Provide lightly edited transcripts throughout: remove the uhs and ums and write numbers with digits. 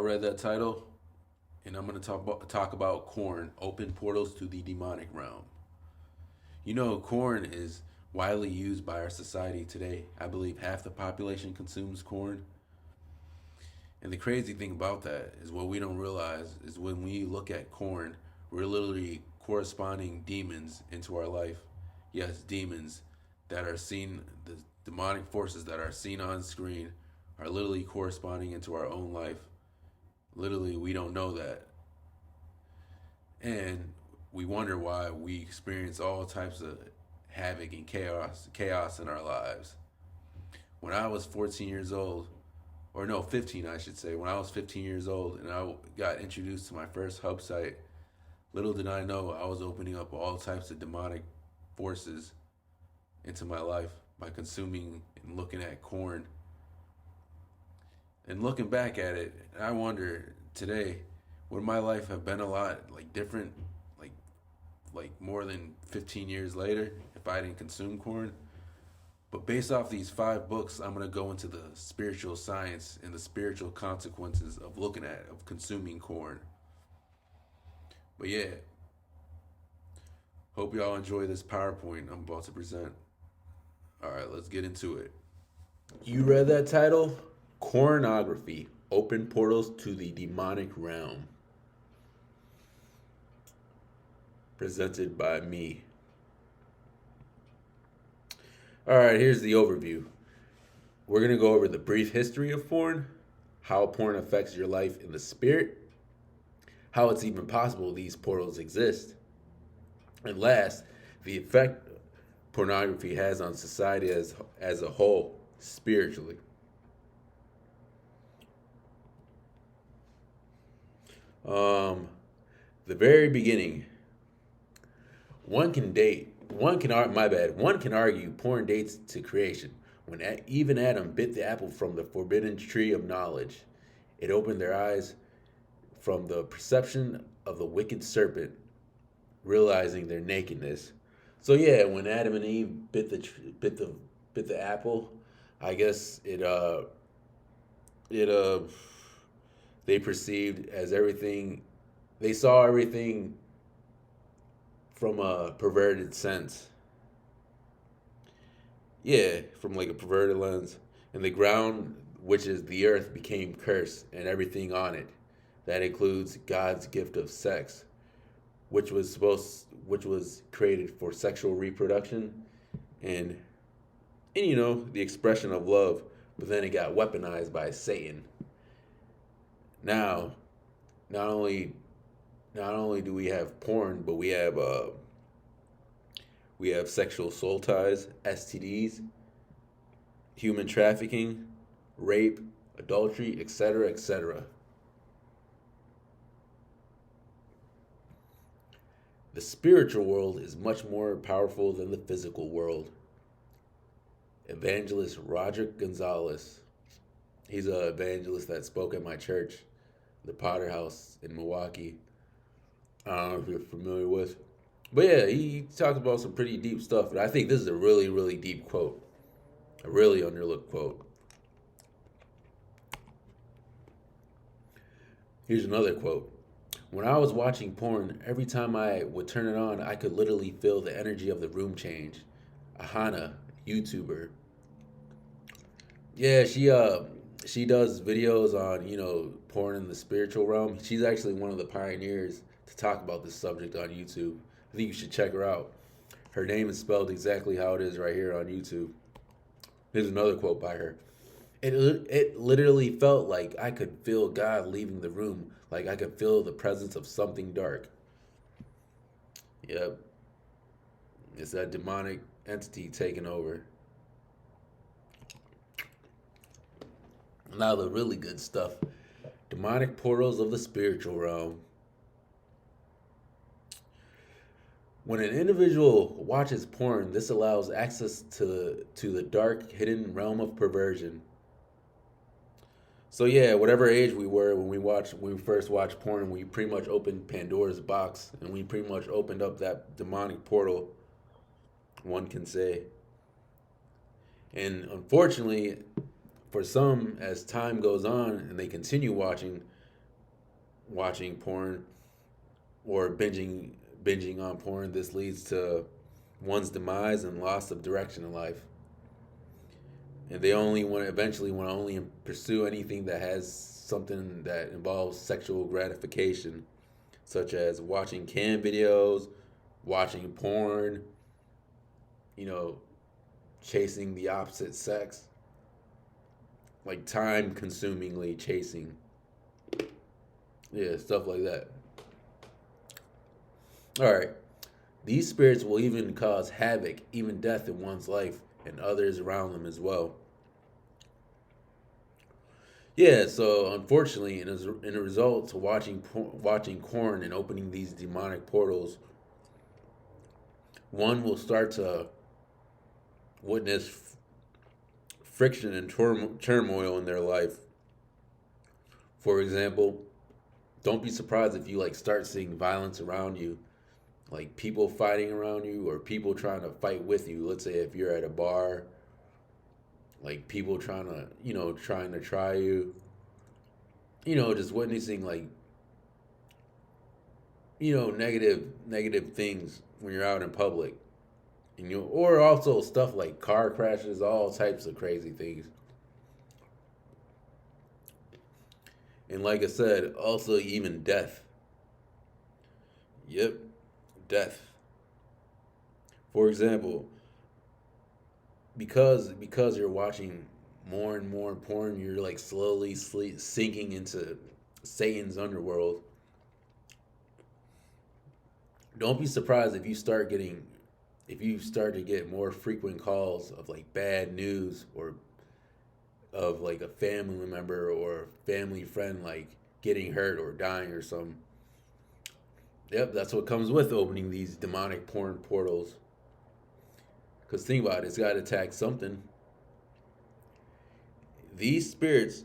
read that title, and I'm going to talk about corn, open portals to the demonic realm. Corn is widely used by our society today. I believe half the population consumes corn. And the crazy thing about that is what we don't realize is when we look at corn, we're literally corresponding demons into our life. Yes, demons that are seen, the demonic forces that are seen on screen are literally corresponding into our own life. Literally, we don't know that. And we wonder why we experience all types of havoc and chaos in our lives. When I was 14 years old, or no, 15, I should say, when I was 15 years old and I got introduced to my first hub site, little did I know I was opening up all types of demonic forces into my life by consuming and looking at corn. And looking back at it, I wonder today, would my life have been a lot like different, like more than 15 years later if I didn't consume corn? But based off these 5 books, I'm gonna go into the spiritual science and the spiritual consequences of consuming corn. But yeah, hope y'all enjoy this PowerPoint I'm about to present. All right, let's get into it. You read that title? Pornography, open portals to the demonic realm. Presented by me. All right, here's the overview. We're going to go over the brief history of porn, how porn affects your life in the spirit, how it's even possible these portals exist, and last, the effect pornography has on society as a whole, spiritually. The very beginning, one can date one can one can argue porn dates to creation. When even Adam bit the apple from the forbidden tree of knowledge, it opened their eyes from the perception of the wicked serpent, realizing their nakedness. So yeah, when Adam and Eve bit the apple, I guess it they perceived as everything, they saw everything from a perverted sense. Yeah, from like a perverted lens. And the ground, which is the earth, became cursed and everything on it. That includes God's gift of sex, which was created for sexual reproduction and the expression of love, but then it got weaponized by Satan. Now, not only do we have porn, but we have sexual soul ties, STDs, human trafficking, rape, adultery, etc., etc. The spiritual world is much more powerful than the physical world. Evangelist Roger Gonzalez, he's an evangelist that spoke at my church, the Potter House in Milwaukee. I don't know if you're familiar with. But yeah, he talks about some pretty deep stuff. And I think this is a really, really deep quote. A really underlooked quote. Here's another quote. When I was watching porn, every time I would turn it on, I could literally feel the energy of the room change. Ahana, YouTuber. Yeah, she does videos on, porn in the spiritual realm. She's actually one of the pioneers to talk about this subject on YouTube. I think you should check her out. Her name is spelled exactly how it is right here on YouTube. Here's another quote by her. It literally felt like I could feel God leaving the room, like I could feel the presence of something dark. Yep. It's that demonic entity taking over. Now the really good stuff. Demonic portals of the spiritual realm. When an individual watches porn, this allows access to the dark, hidden realm of perversion. So yeah, whatever age we were when we first watched porn, we pretty much opened Pandora's box, and we pretty much opened up that demonic portal, one can say. And unfortunately, for some, as time goes on and they continue watching, watching porn or binging on porn. This leads to one's demise and loss of direction in life. And they only want to eventually want to only pursue anything that has something that involves sexual gratification, such as watching cam videos, watching porn, you know, chasing the opposite sex, like time consumingly chasing. Yeah, stuff like that. All right. These spirits will even cause havoc, even death in one's life and others around them as well. Yeah, so unfortunately, in a result to watching corn and opening these demonic portals, one will start to witness friction and turmoil in their life. For example, don't be surprised if you like start seeing violence around you, like people fighting around you or people trying to fight with you. Let's say if you're at a bar, like people trying to try you, just witnessing like, negative things when you're out in public. And or also stuff like car crashes, all types of crazy things. And like I said, also even death. Yep, death. For example, because you're watching more and more porn, you're like slowly sinking into Satan's underworld. Don't be surprised if you start to get more frequent calls of like bad news or of like a family member or family friend like getting hurt or dying or something. Yep, that's what comes with opening these demonic porn portals. Because think about it, it's got to attack something. These spirits,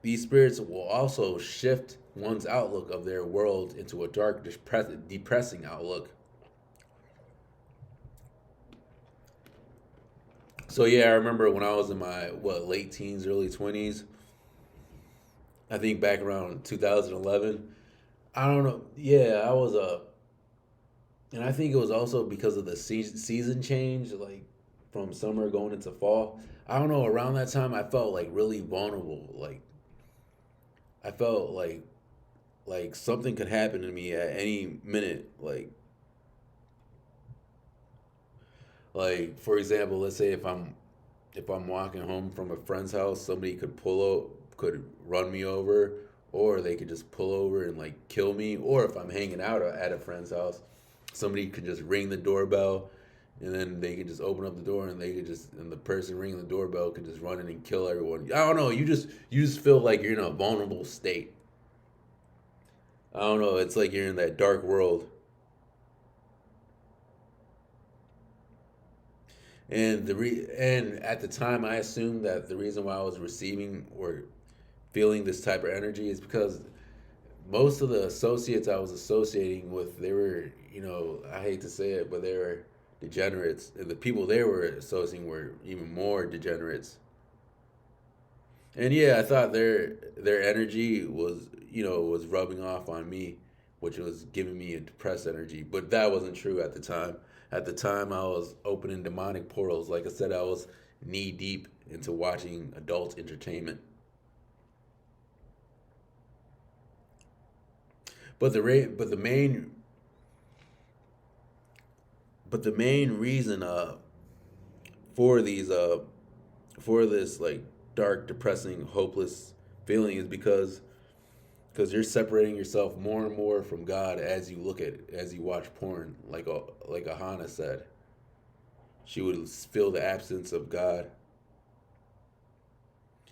these spirits will also shift one's outlook of their world into a dark, depressing outlook. So yeah, I remember when I was in my late teens, early 20s. I think back around 2011. I don't know. Yeah, I was and I think it was also because of the season change, like from summer going into fall. I don't know. Around that time, I felt like really vulnerable. Like I felt like something could happen to me at any minute. Like for example, let's say if I'm walking home from a friend's house, somebody could run me over, or they could just pull over and like kill me. Or if I'm hanging out at a friend's house, somebody could just ring the doorbell, and then they could just open up the door, and the person ringing the doorbell could just run in and kill everyone. I don't know. You just feel like you're in a vulnerable state. I don't know. It's like you're in that dark world. And at the time, I assumed that the reason why I was receiving or feeling this type of energy is because most of the associates I was associating with, they were, I hate to say it, but they were degenerates, and the people they were associating were even more degenerates. And yeah, I thought their energy was rubbing off on me, which was giving me a depressed energy. But that wasn't true at the time. At the time, I was opening demonic portals. Like I said, I was knee deep into watching adult entertainment. But the ra- but the main reason for these for this like dark, depressing, hopeless feeling is because you're separating yourself more and more from God as you watch porn. Like Ahana said, she would feel the absence of God,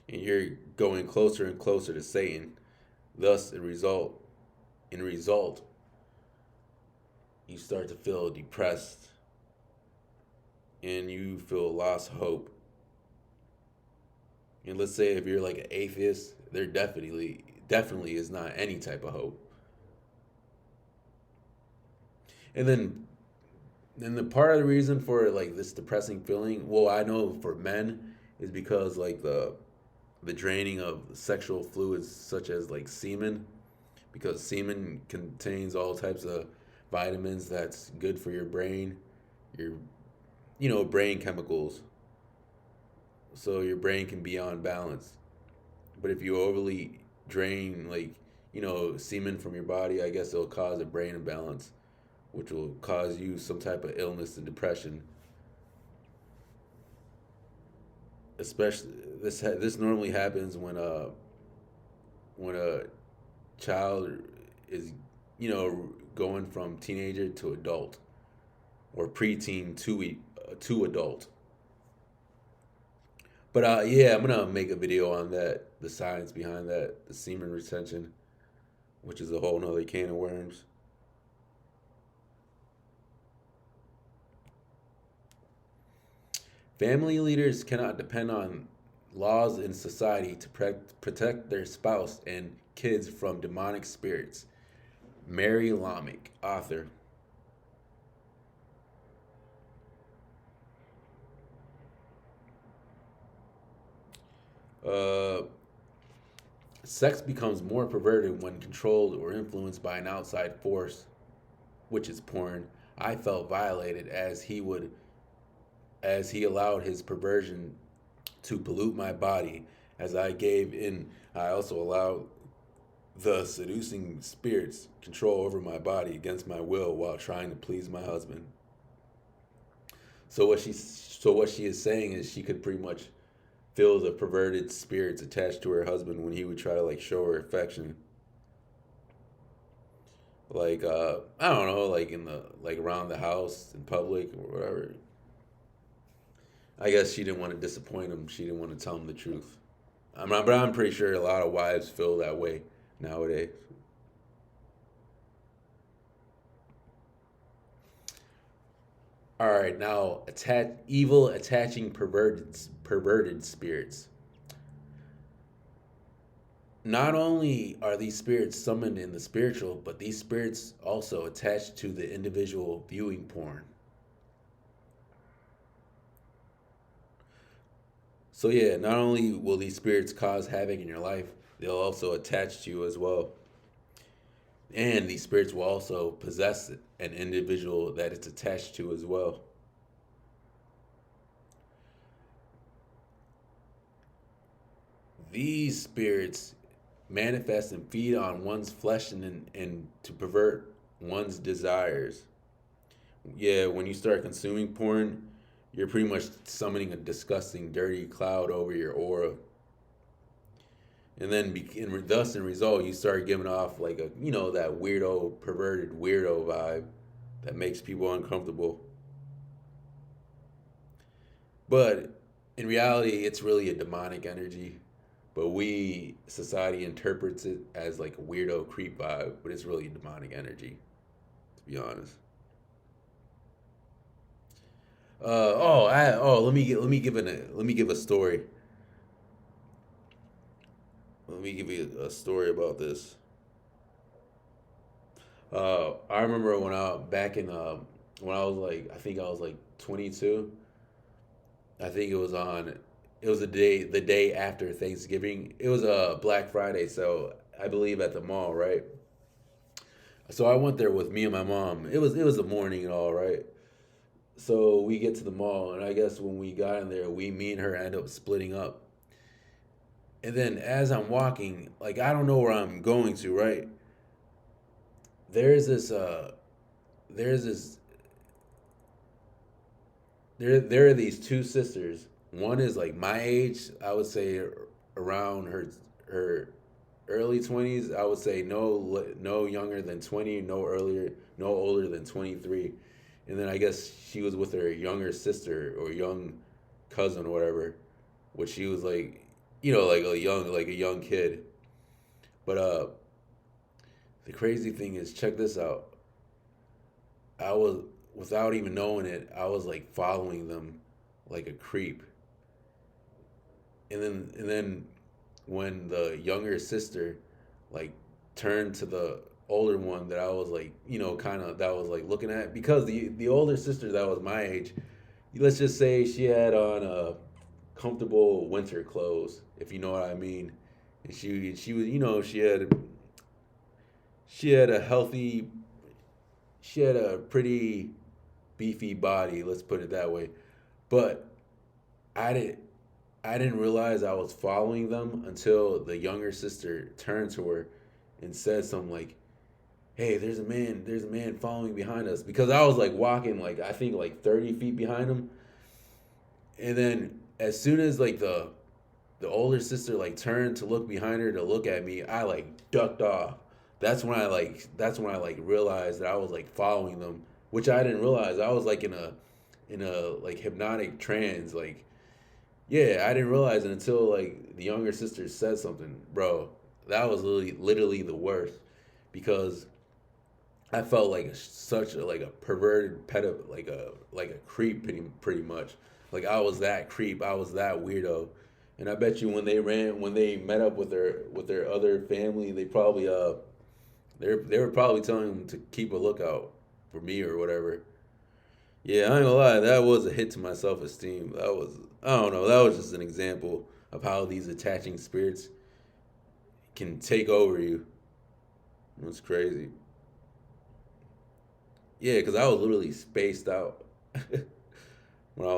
and you're going closer and closer to Satan. Thus, in result, you start to feel depressed and you feel lost hope. And let's say if you're like an atheist, there definitely is not any type of hope. And then the part of the reason for like this depressing feeling, well, I know for men is because like the draining of sexual fluids such as like semen. because semen contains all types of vitamins that's good for your brain, your brain chemicals. So your brain can be on balance. But if you overly drain semen from your body, I guess it'll cause a brain imbalance, which will cause you some type of illness and depression. Especially this normally happens when a child is going from teenager to adult, or preteen to adult. But yeah, I'm gonna make a video on that, the science behind that, the semen retention, which is a whole nother can of worms. Family leaders cannot depend on laws in society to protect their spouse and kids from demonic spirits. Mary Lamick, author. Uh, Sex becomes more perverted when controlled or influenced by an outside force, which is porn. I felt violated as he allowed his perversion to pollute my body. As I gave in, I also allowed the seducing spirits control over my body against my will while trying to please my husband. So what she is saying is she could pretty much feel the perverted spirits attached to her husband when he would try to show her affection. I don't know, in the around the house in public or whatever. I guess she didn't want to disappoint him. She didn't want to tell him the truth. But I'm pretty sure a lot of wives feel that way nowadays. All right, now evil attaching perverted spirits. Not only are these spirits summoned in the spiritual, but these spirits also attach to the individual viewing porn. So yeah, not only will these spirits cause havoc in your life, they'll also attach to you as well. And these spirits will also possess an individual that it's attached to as well. These spirits manifest and feed on one's flesh and to pervert one's desires. Yeah, when you start consuming porn, you're pretty much summoning a disgusting, dirty cloud over your aura. And then, thus in result, you start giving off that weirdo, perverted weirdo vibe that makes people uncomfortable. But in reality, it's really a demonic energy. But society interprets it as a weirdo creep vibe, but it's really demonic energy, to be honest. Let me give a story. Let me give you a story about this. I remember when I was I think I was 22. I think it was the day after Thanksgiving. It was a Black Friday, so I believe at the mall, right? So I went there with me and my mom. It was the morning and all, right? So we get to the mall, and I guess when we got in there, me and her end up splitting up. And then as I'm walking, I don't know where I'm going to, right? There's this there's this there are these two sisters. One is my age, I would say around her early 20s. I would say no younger than 20, no older than 23. And then I guess she was with her younger sister or young cousin or whatever, which she was like a young kid. But the crazy thing is, check this out. I was, without even knowing it, I was following them like a creep. And then when the younger sister like turned to the older one that I was kind of that was looking at, because the older sister that was my age, let's just say she had on comfortable winter clothes, if you know what I mean. And she was, she had she had a healthy, she had a pretty beefy body, let's put it that way. But I didn't I didn't realize I was following them until the younger sister turned to her and said something like, "Hey, there's a man following behind us." Because I was like walking like I think like 30 feet behind him, and then as soon as like the older sister like turned to look behind her to look at me, I like ducked off. That's when I like realized that I was like following them, which I didn't realize. I was like in a like hypnotic trance. Like, yeah, I didn't realize it until like the younger sister said something, bro. That was literally the worst because I felt like such a like a perverted pedo, like a creep pretty much. Like I was that creep, I was that weirdo. And I bet you when they met up with their other family, they were probably telling them to keep a lookout for me or whatever. Yeah, I ain't gonna lie, that was a hit to my self esteem. That was I don't know, that was just an example of how these attaching spirits can take over you. It's crazy. Yeah, because I was literally spaced out when I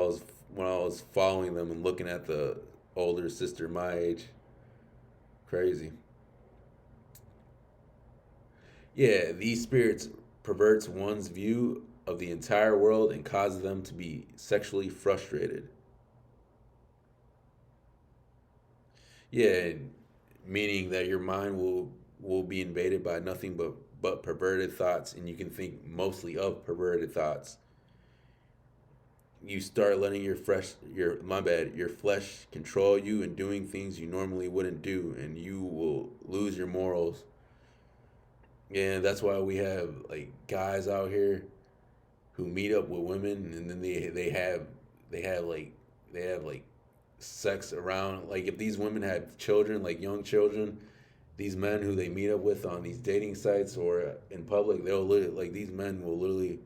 was following them and looking at the older sister my age. Crazy. Yeah, these spirits perverts one's view of the entire world and causes them to be sexually frustrated. Yeah, meaning that your mind will be invaded by nothing but perverted thoughts, and you can think mostly of perverted thoughts. You start letting your flesh control you and doing things you normally wouldn't do, and you will lose your morals. And that's why we have like guys out here who meet up with women, and then they have like they have like sex around. Like if these women have children, like young children, these men who they meet up with on these dating sites or in public, like these men will literally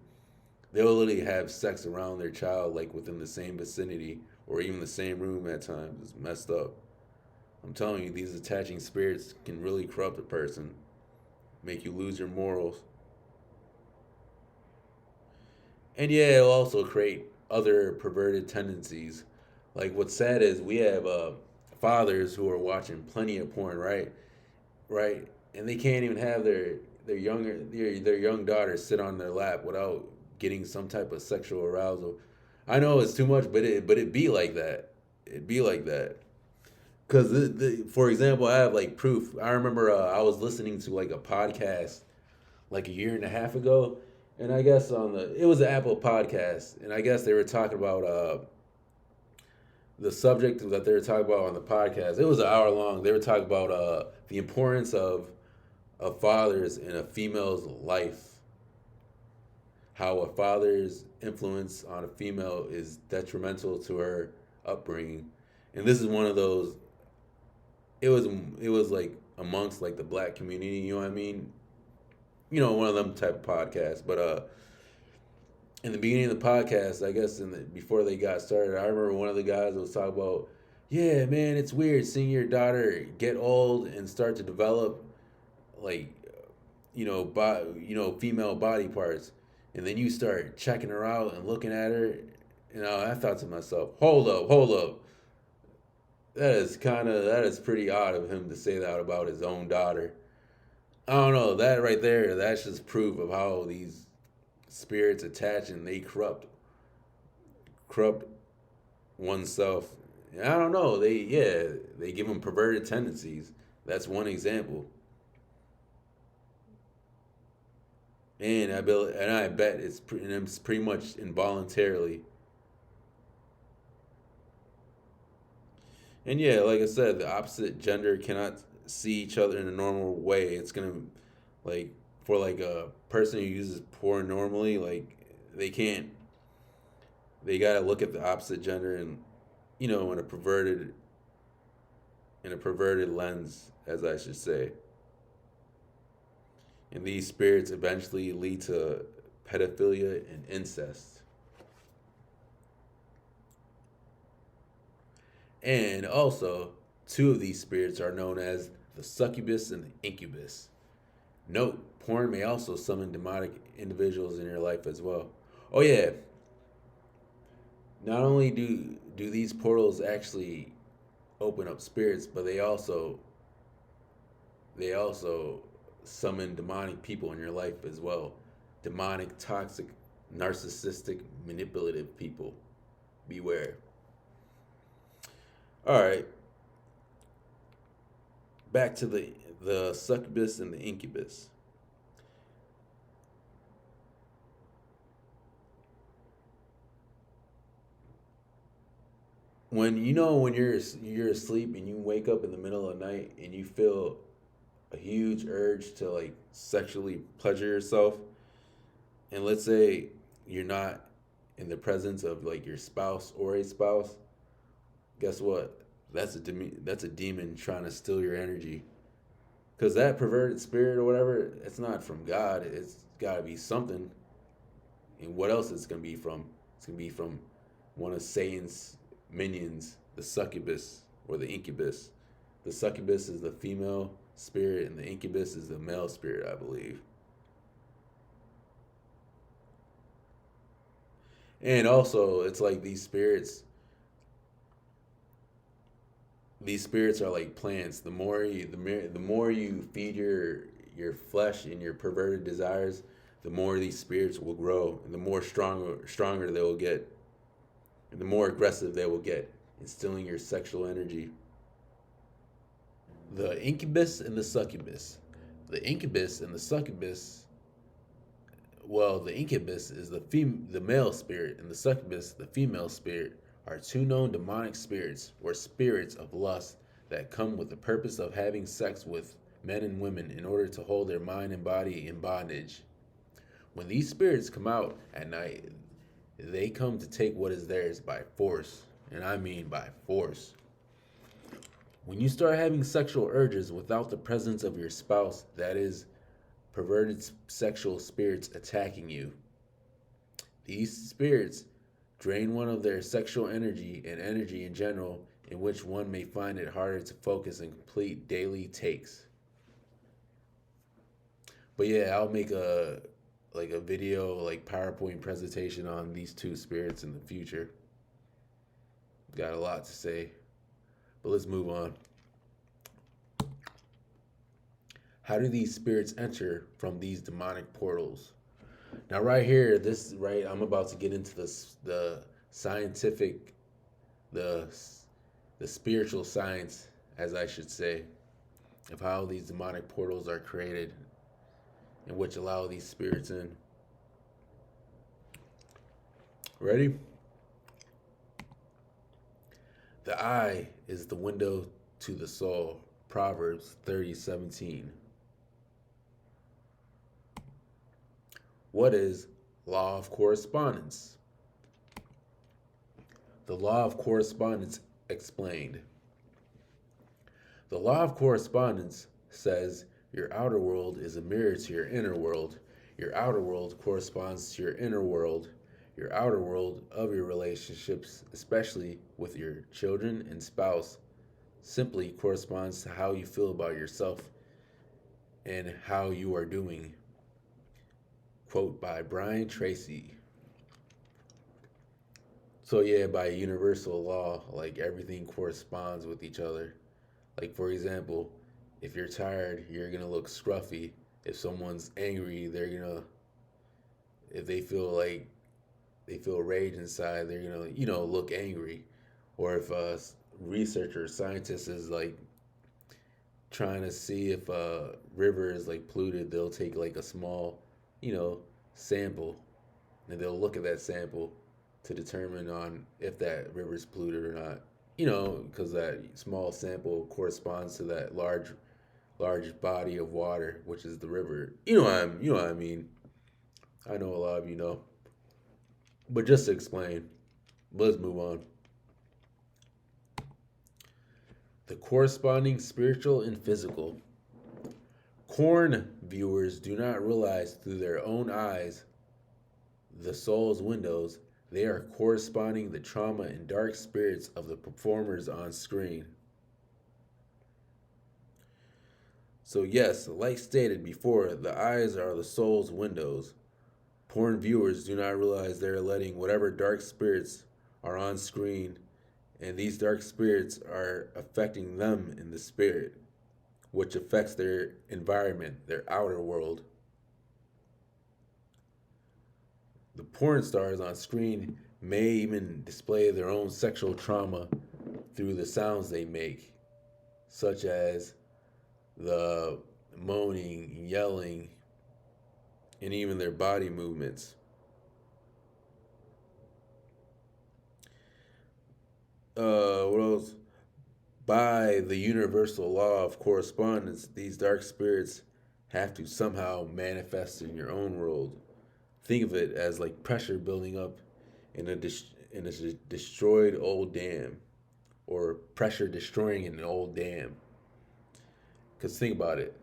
they'll literally have sex around their child, like within the same vicinity or even the same room at times. It's messed up. I'm telling you, these attaching spirits can really corrupt a person, make you lose your morals. And yeah, it'll also create other perverted tendencies. Like what's sad is we have fathers who are watching plenty of porn, right? Right, and they can't even have their young daughter sit on their lap without getting some type of sexual arousal. I know it's too much, but it be like that. It be like that. Cause for example, I have like proof. I remember I was listening to like a podcast like a year and a half ago, and I guess on the it was an Apple podcast, and I guess they were talking about the subject that they were talking about on the podcast. It was an hour long. They were talking about the importance of fathers in a female's life, how a father's influence on a female is detrimental to her upbringing, and this is one of those. It was like amongst like the black community. You know what I mean? You know, one of them type of podcasts. But in the beginning of the podcast, I guess before they got started, I remember one of the guys was talking about, yeah, man, it's weird seeing your daughter get old and start to develop like female body parts, and then you start checking her out and looking at her. You know, I thought to myself, hold up, that is pretty odd of him to say that about his own daughter. I don't know, that right there, that's just proof of how these spirits attach and they corrupt oneself. I don't know. They give them perverted tendencies. That's one example. And I bet it's pretty much involuntarily. And yeah, like I said, the opposite gender cannot see each other in a normal way. It's gonna like for like a person who uses porn normally, like they can't. They gotta look at the opposite gender and in a perverted lens, as I should say. And these spirits eventually lead to pedophilia and incest. And also, two of these spirits are known as the succubus and the incubus. Note, porn may also summon demonic individuals in your life as well. Oh yeah, not only do these portals actually open up spirits, but they also summon demonic people in your life as well. Demonic, toxic, narcissistic, manipulative people. Beware. All right, back to the succubus and the incubus. When you're asleep and you wake up in the middle of the night and you feel a huge urge to like sexually pleasure yourself, and let's say you're not in the presence of like your spouse or a spouse, guess what? That's a demon trying to steal your energy. Cause that perverted spirit or whatever, it's not from God. It's got to be something. And what else it's gonna be from? It's gonna be from one of Satan's minions, the succubus or the incubus. The succubus is the female spirit, and the incubus is the male spirit, I believe. And also, it's like these spirits are like plants. The more you feed your flesh and your perverted desires, the more these spirits will grow, and the more stronger they will get, and the more aggressive they will get, instilling your sexual energy. The incubus and the succubus. The incubus and the succubus. Well, the incubus is the male spirit, and the succubus, the female spirit, are two known demonic spirits or spirits of lust that come with the purpose of having sex with men and women in order to hold their mind and body in bondage. When these spirits come out at night, they come to take what is theirs by force, and I mean by force. When you start having sexual urges without the presence of your spouse, that is perverted sexual spirits attacking you. These spirits drain one of their sexual energy and energy in general, in which one may find it harder to focus and complete daily takes. But yeah, I'll make a video like PowerPoint presentation on these two spirits in the future. Got a lot to say, but let's move on. How do these spirits enter from these demonic portals? Now, right here, I'm about to get into the scientific, the the spiritual science, as I should say, of how these demonic portals are created, and which allow these spirits in. Ready? The eye is the window to the soul. Proverbs 30:17. What is law of correspondence? The law of correspondence explained. The law of correspondence says your outer world is a mirror to your inner world. Your outer world corresponds to your inner world. Your outer world of your relationships, especially with your children and spouse, simply corresponds to how you feel about yourself and how you are doing. Quote by Brian Tracy. So yeah, by universal law, like everything corresponds with each other. Like for example, if you're tired, you're gonna look scruffy. If someone's angry, if they feel rage inside, they're gonna look angry. Or if a researcher, scientist is like trying to see if a river is like polluted, they'll take like a small, sample, and they'll look at that sample to determine on if that river is polluted or not. Because that small sample corresponds to that large body of water, which is the river. You know what I mean. I know a lot of you know, but just to explain, let's move on. The corresponding spiritual and physical. Corn viewers do not realize through their own eyes, the soul's windows, they are corresponding the trauma and dark spirits of the performers on screen. So, yes, like stated before, the eyes are the soul's windows. Porn viewers do not realize they're letting whatever dark spirits are on screen, and these dark spirits are affecting them in the spirit, which affects their environment, their outer world. The porn stars on screen may even display their own sexual trauma through the sounds they make, such as the moaning, yelling, and even their body movements. What else? By the universal law of correspondence, these dark spirits have to somehow manifest in your own world. Think of it as like pressure building up in a destroyed old dam, or pressure destroying an old dam. Because think about it,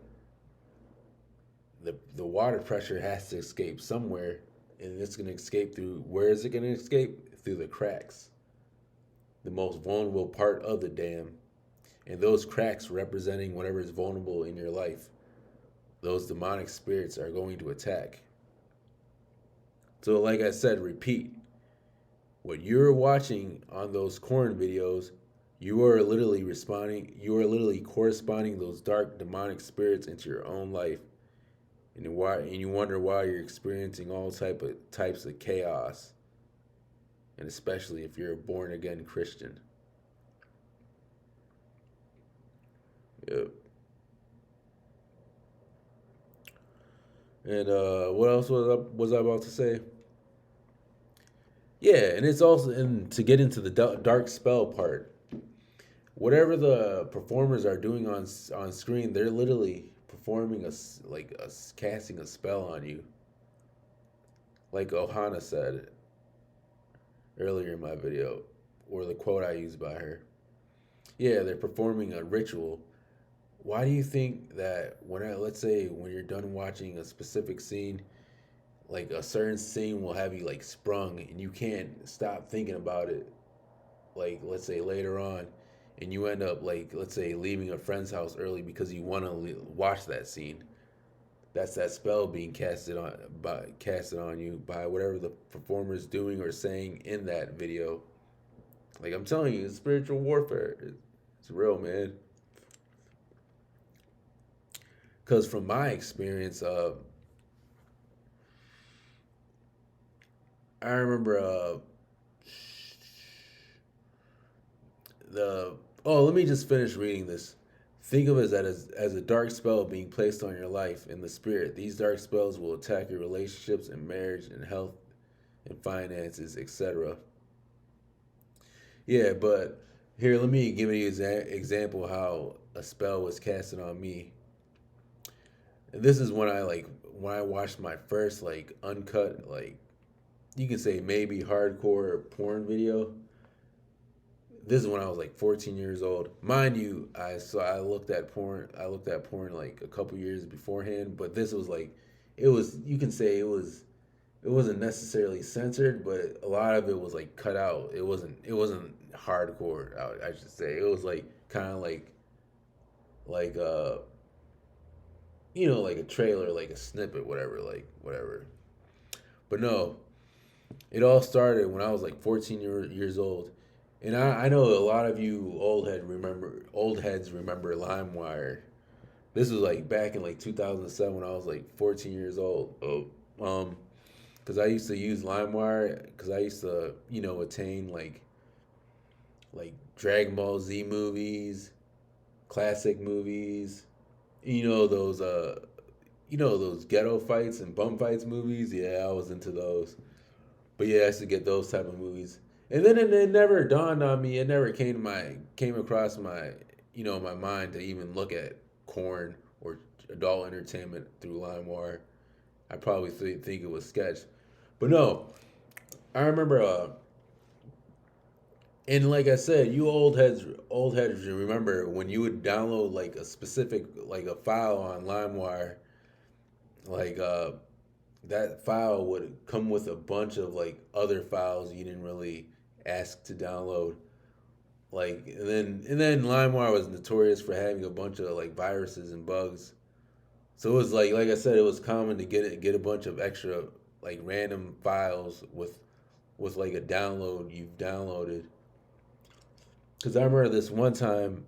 the water pressure has to escape somewhere, and it's going to escape through, where is it going to escape? Through the cracks, the most vulnerable part of the dam, and those cracks representing whatever is vulnerable in your life. Those demonic spirits are going to attack. So, like I said, repeat. What you're watching on those corn videos, you are literally responding, you are literally corresponding those dark demonic spirits into your own life. And you wonder why you're experiencing all types of chaos. And especially if you're a born again Christian. Yep. And what else was I about to say? Yeah, and it's also, and to get into the dark spell part, whatever the performers are doing on screen, they're literally performing a casting a spell on you, like Ohana said earlier in my video, or the quote I used by her. Yeah, they're performing a ritual. Why do you think that let's say when you're done watching a specific scene, like a certain scene will have you like sprung and you can't stop thinking about it, like let's say later on, and you end up, like, let's say, leaving a friend's house early because you want to watch that scene? That's that spell being casted on you by whatever the performer is doing or saying in that video. Like I'm telling you, it's spiritual warfare. It's real, man. Because from my experience, I remember the oh, let me just finish reading this. Think of it as a dark spell being placed on your life in the spirit. These dark spells will attack your relationships and marriage and health and finances, etc. Yeah, but here, let me give you an example how a spell was casted on me. And this is when I watched my first like uncut, like you can say maybe hardcore porn video. This is when I was like 14 years old. Mind you, I looked at porn. I looked at porn like a couple years beforehand, but this was like, it was, you can say it wasn't necessarily censored, but a lot of it was like cut out. It wasn't hardcore. I should say it was like kind of like like a trailer, like a snippet, whatever, like whatever. But no, it all started when I was like 14 years old. And I know a lot of you old heads remember LimeWire. This was like back in like 2007 when I was like 14 years old. Because I used to use LimeWire because I used to attain like Dragon Ball Z movies, classic movies, those those ghetto fights and bum fights movies. Yeah, I was into those. But yeah, I used to get those type of movies. And then it never dawned on me. It never came across my mind to even look at corn or adult entertainment through LimeWire. I probably think it was sketch, but no, I remember. And like I said, you old heads, you remember when you would download like a specific like a file on LimeWire, like that file would come with a bunch of like other files you didn't really ask to download. Like and then LimeWire was notorious for having a bunch of like viruses and bugs. So it was like I said, it was common to get a bunch of extra like random files with like a download you've downloaded. Because I remember this one time,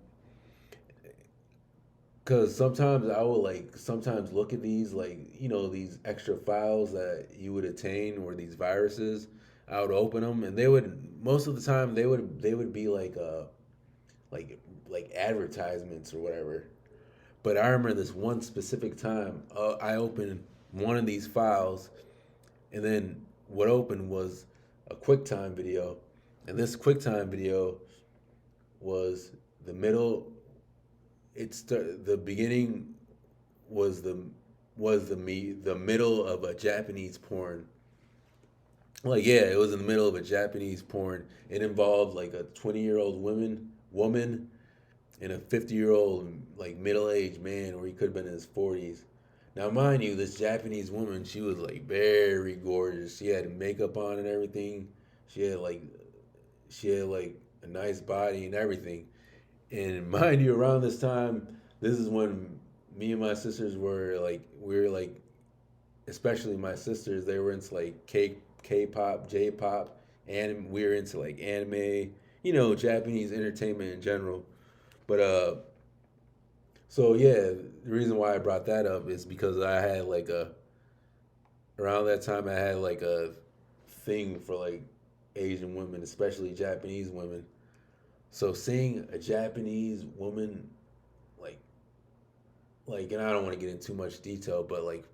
because sometimes I would like sometimes look at these like these extra files that you would attain or these viruses. I would open them and they would most of the time they would be like like advertisements or whatever. But I remember this one specific time I opened one of these files, and then what opened was a QuickTime video, and this QuickTime video was the middle. The beginning was the middle of a Japanese porn. Like yeah, it was in the middle of a Japanese porn. It involved like a 20-year-old woman and a 50-year-old like middle-aged man, or he could have been in his 40s. Now, mind you, this Japanese woman, she was like very gorgeous. She had makeup on and everything. She had like she had like a nice body and everything. And mind you, around this time, this is when me and my sisters were like we were like especially my sisters, they were into like K-pop, J-pop, and we were into like anime, Japanese entertainment in general. But so yeah, the reason why I brought that up is because I had like a around that time I had like a thing for like Asian women, especially Japanese women. So seeing a Japanese woman like and I don't want to get into too much detail, but like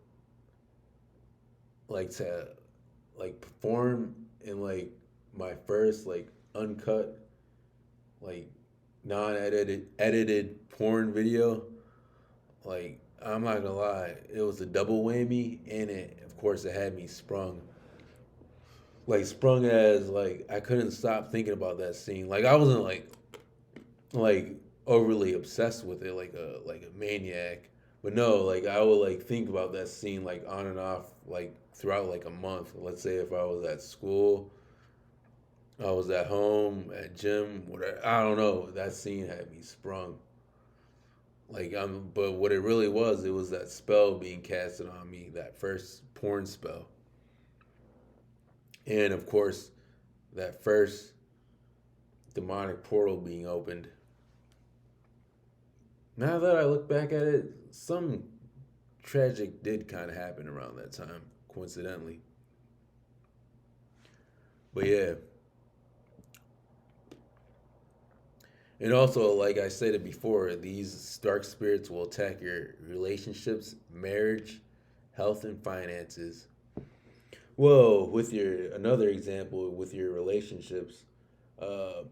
to like perform in like my first like uncut like non-edited porn video. Like I'm not gonna lie, it was a double whammy, and it of course it had me sprung as like I couldn't stop thinking about that scene. Like I wasn't like overly obsessed with it like a maniac, but no, like I would like think about that scene like on and off like throughout like a month. Let's say if I was at school, I was at home, at gym, whatever. I don't know. That scene had me sprung. But what it really was, it was that spell being casted on me, that first porn spell, and of course, that first demonic portal being opened. Now that I look back at it, some tragic did kind of happen around that time, coincidentally. But yeah, and also, like I said it before, these dark spirits will attack your relationships, marriage, health, and finances. Well, with your another example with your relationships, uh,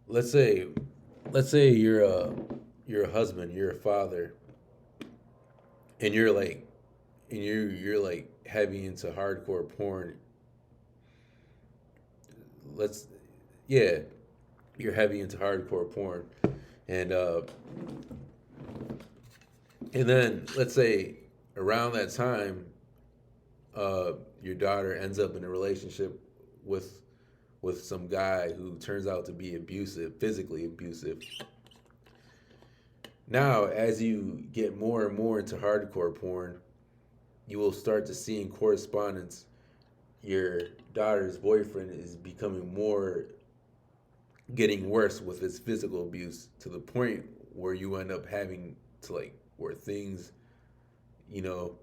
let's say, you're a husband, you're a father, and you're like heavy into hardcore porn. Let's yeah, you're heavy into hardcore porn, and then let's say around that time, your daughter ends up in a relationship with some guy who turns out to be abusive, physically abusive. Now, as you get more and more into hardcore porn, you will start to see in correspondence your daughter's boyfriend is becoming more getting worse with his physical abuse to the point where you end up having to like where things, you know,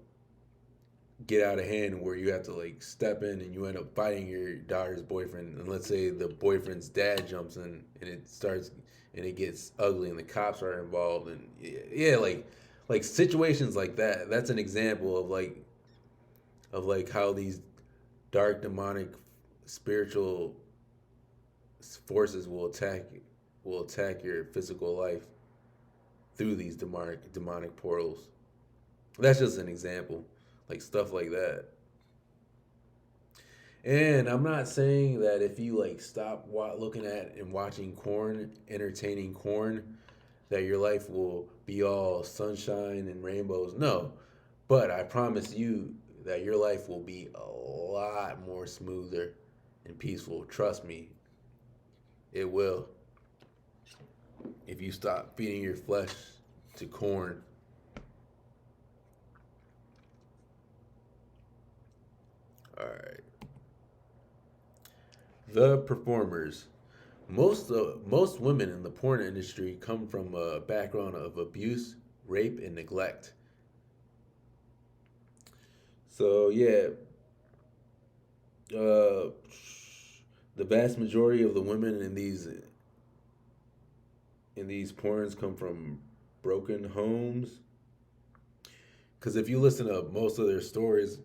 get out of hand where you have to like step in and you end up fighting your daughter's boyfriend, and let's say the boyfriend's dad jumps in and it gets ugly and the cops are involved, and yeah, like situations like that. That's an example of like how these dark demonic spiritual forces will attack your physical life through these demonic portals. That's just an example, like stuff like that. And I'm not saying that if you like stop looking at and watching corn, entertaining corn, that your life will be all sunshine and rainbows. No, but I promise you that your life will be a lot more smoother and peaceful. Trust me, it will. If you stop feeding your flesh to corn. All right. The performers. Most women in the porn industry come from a background of abuse, rape, and neglect. So yeah, uh, the vast majority of the women in these porns come from broken homes. Because if you listen to most of their stories,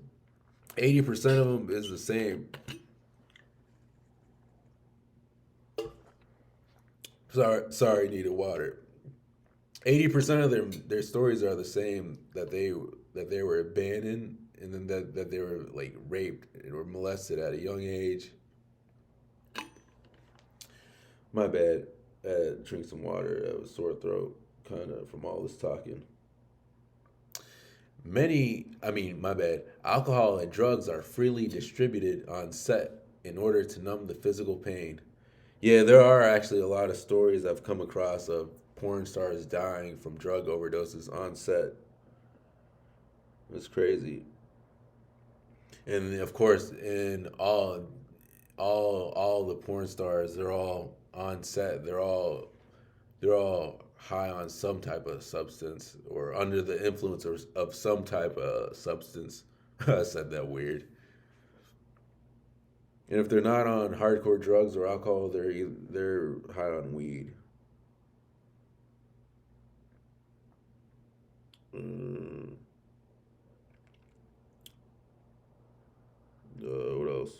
80% of them is the same. Sorry, needed water. 80% of their stories are the same, that they were abandoned, and then that they were like raped or molested at a young age. My bad. Drink some water. I was sore throat, kind of from all this talking. My bad. Alcohol and drugs are freely distributed on set in order to numb the physical pain. Yeah, there are actually a lot of stories I've come across of porn stars dying from drug overdoses on set. It's crazy. And of course, in all the porn stars, they're all on set. They're all high on some type of substance or under the influence of some type of substance. I said that weird. And if they're not on hardcore drugs or alcohol, they're high on weed. Mm, what else?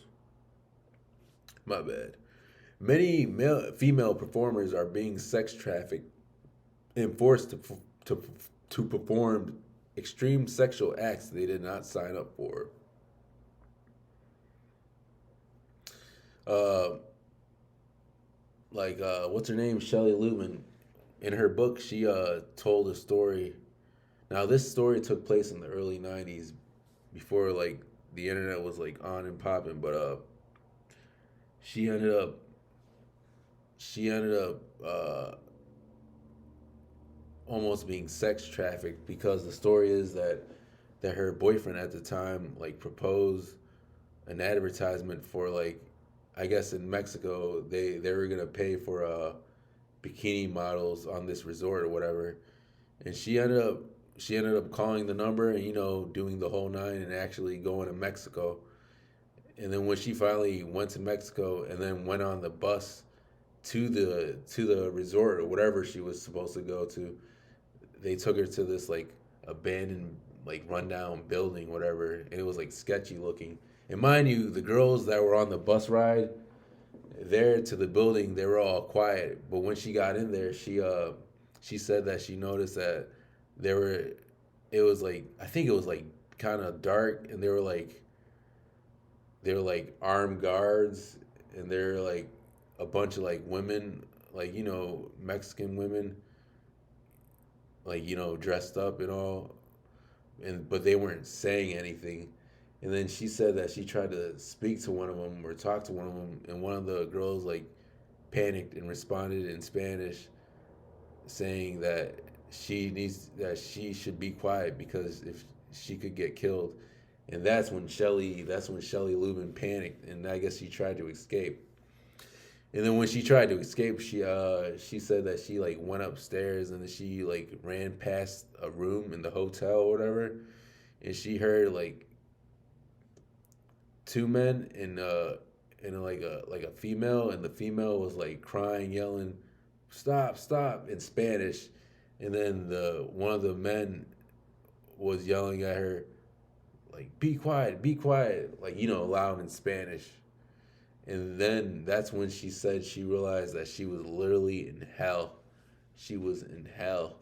My bad. Female performers are being sex trafficked and forced to to perform extreme sexual acts they did not sign up for. Uh, what's her name? Shelley Lubin. In her book, she told a story. Now, this story took place in the early '90s, before like the internet was like on and popping. But she ended up she ended up almost being sex trafficked, because the story is that her boyfriend at the time like proposed an advertisement for, like, I guess in Mexico they were gonna pay for bikini models on this resort or whatever, and she ended up calling the number and, doing the whole nine and actually going to Mexico. And then when she finally went to Mexico and then went on the bus to the resort or whatever she was supposed to go to, they took her to this like abandoned, like rundown building, whatever, and it was like sketchy looking. And mind you, the girls that were on the bus ride there to the building, they were all quiet. But when she got in there, she said that she noticed that there were it was like, I think it was like kind of dark, and they were like armed guards, and they're like a bunch of like women, like, Mexican women, like, dressed up and all, and but they weren't saying anything. And then she said that she tried to speak to one of them or talk to one of them, and one of the girls like panicked and responded in Spanish, saying that she should be quiet because if she could get killed. And that's when Shelley Lubin panicked, and I guess she tried to escape. And then when she tried to escape, she said that she like went upstairs and then she like ran past a room in the hotel or whatever, and she heard like two men and like a female, and the female was like crying, yelling, "Stop, stop," in Spanish. And then the one of the men was yelling at her like, be quiet," like, loud in Spanish. And then that's when she said she realized that she was literally in hell. She was in hell.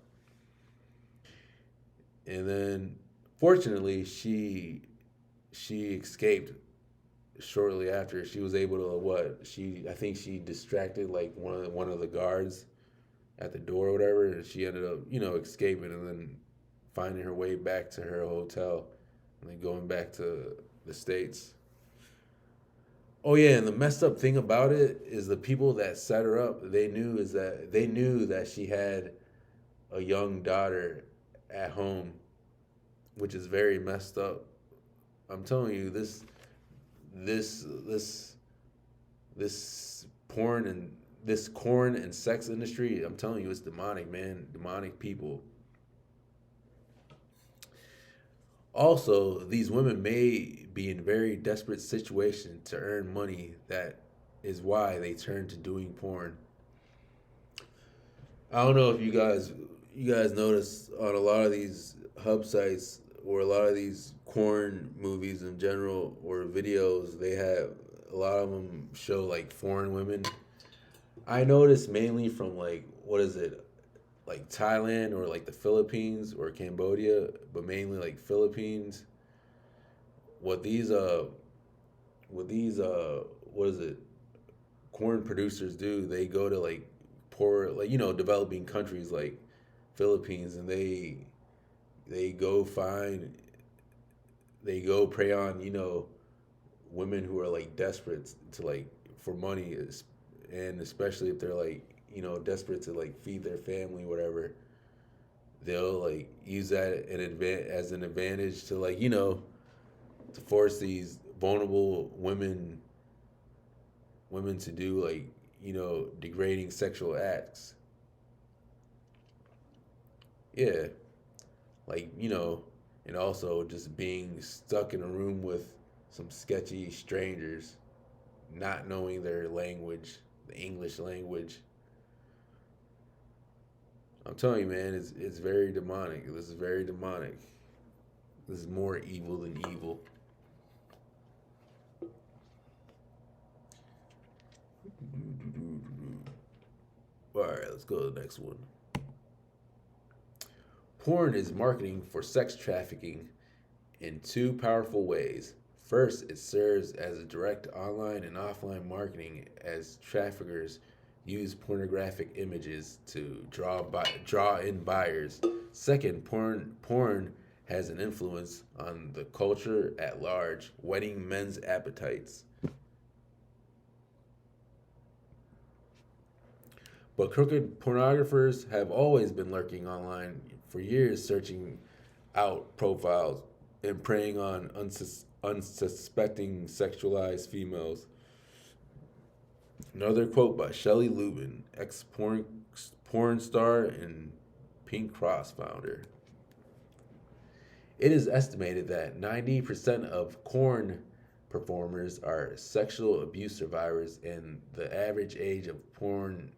And then fortunately she escaped shortly after. She was able to, what, she I think she distracted like one of the guards at the door or whatever, and she ended up, escaping and then finding her way back to her hotel and then going back to the States. Oh yeah, and the messed up thing about it is the people that set her up, they knew that she had a young daughter at home, which is very messed up. I'm telling you, this this this porn and this corn and sex industry, I'm telling you, it's demonic, man. Demonic people. Also, these women may be in very desperate situation to earn money. That is why they turn to doing porn. I don't know if you guys notice on a lot of these hub sites or a lot of these corn movies in general or videos, they have a lot of them show like foreign women. I noticed mainly from like what is it, like Thailand or like the Philippines or Cambodia, but mainly like Philippines. What these what these what is it, corn producers do? They go to like poor, like developing countries like Philippines, and they go find, they go prey on women who are like desperate to like for money, and especially if they're like desperate to like feed their family, whatever. They'll like use that as an advantage to like to force these vulnerable women to do like degrading sexual acts. Yeah, like and also just being stuck in a room with some sketchy strangers, not knowing their language, the English language. I'm telling you, man, it's very demonic. This is very demonic. This is more evil than evil. All right, let's go to the next one. Porn is marketing for sex trafficking in two powerful ways. First, it serves as a direct online and offline marketing as traffickers use pornographic images to draw in buyers. Second, porn has an influence on the culture at large, whetting men's appetites. But crooked pornographers have always been lurking online for years, searching out profiles and preying on unsuspecting sexualized females. Another quote by Shelley Lubin, ex porn star and Pink Cross founder. It is estimated that 90% of porn performers are sexual abuse survivors, and the average age of porn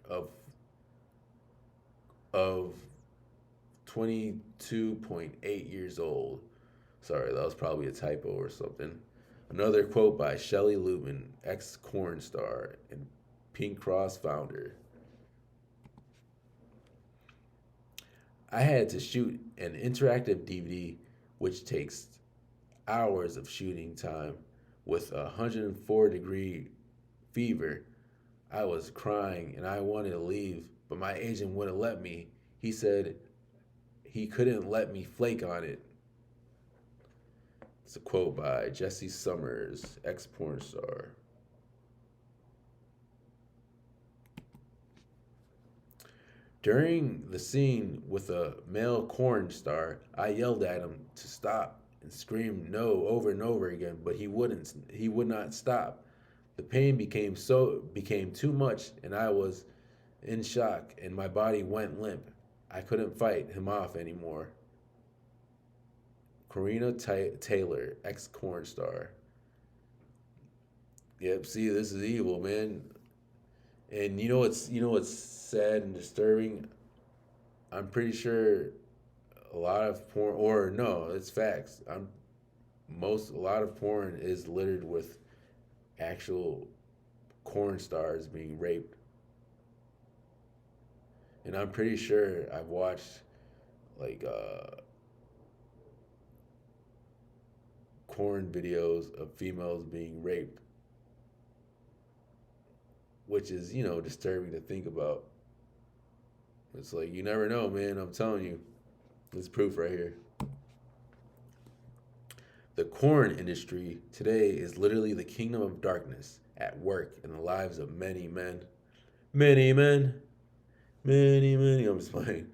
of of 22.8 years old. Sorry, that was probably a typo or something. Another quote by Shelley Lubin, ex corn star and Pink Cross founder. I had to shoot an interactive DVD, which takes hours of shooting time with a 104-degree fever. I was crying and I wanted to leave, but my agent wouldn't let me. He said he couldn't let me flake on it. It's a quote by Jesse Summers, ex porn star. During the scene with a male corn star, I yelled at him to stop and screamed no over and over again, but he wouldn't. He would not stop. The pain became too much, and I was in shock, and my body went limp. I couldn't fight him off anymore. Karina Taylor, ex corn star. Yep. See, this is evil, man. And what's sad and disturbing. I'm pretty sure a lot of porn, or no, it's facts. A lot of porn is littered with actual corn stars being raped. And I'm pretty sure I've watched like porn videos of females being raped, which is, disturbing to think about. It's like, you never know, man. I'm telling you. There's proof right here. The porn industry today is literally the kingdom of darkness at work in the lives of many men. Many men. Many, many. I'm just playing.